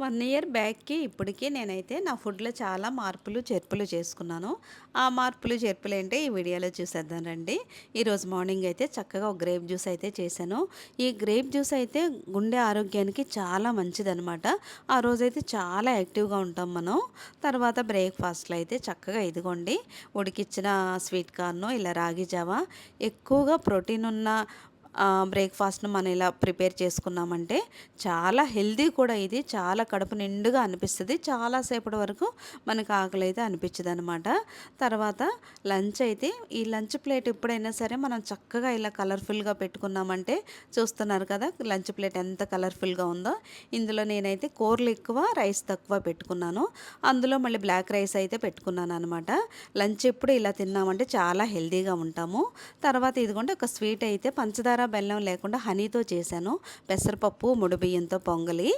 1 year బ్యాక్‌కి ఇప్పటికి నేనైతే నా ఫుడ్‌లో చాలా మార్పులు, చేర్పులు చేసుకున్నాను. ఆ మార్పులు, చేర్పులేంటో ఈ వీడియోలో చూసేద్దాం రండి. ఈరోజు మార్నింగ్ అయితే చక్కగా ఒక గ్రేప్ జ్యూస్ అయితే చేశాను. ఈ గ్రేప్ జ్యూస్ అయితే గుండె ఆరోగ్యానికి చాలా మంచిదనమాట. ఆ రోజైతే చాలా యాక్టివ్‌గా ఉంటాం మనం. తర్వాత బ్రేక్‌ఫాస్ట్‌లో అయితే చక్కగా ఇదిగోండి ఉడికిచ్చిన స్వీట్ కార్న్, ఇలా రాగి జావా ఎక్కువగా ప్రోటీన్ ఉన్న బ్రేక్‌ఫాస్ట్‌ని మనం ఇలా ప్రిపేర్ చేసుకున్నామంటే చాలా హెల్తీ కూడా ఇది. చాలా కడుపు నిండుగా అనిపిస్తది. చాలా సేపటి వరకు మనకు ఆకలైతే అనిపించదనమాట. తర్వాత లంచ్ అయితే ఈ లంచ్ ప్లేట్ ఎప్పుడైనా సరే మనం చక్కగా ఇలా కలర్‌ఫుల్‌గా పెట్టుకున్నామంటే చూస్తున్నారు కదా! లంచ్ ప్లేట్ ఎంత కలర్‌ఫుల్‌గా ఉందో. ఇందులో నేనైతే కూరలు ఎక్కువ, రైస్ తక్కువ పెట్టుకున్నాను. అందులో మళ్ళీ బ్లాక్ రైస్ అయితే పెట్టుకున్నాననమాట. లంచ్ ఎప్పుడు ఇలా తిన్నామంటే చాలా హెల్తీగా ఉంటాము. తర్వాత ఇదిగోండి ఒక స్వీట్ అయితే పంచదార, బెల్లం లేకుండా హనీతో చేశాను. పెసరపప్పు, ముడి బియ్యంతో పొంగలి.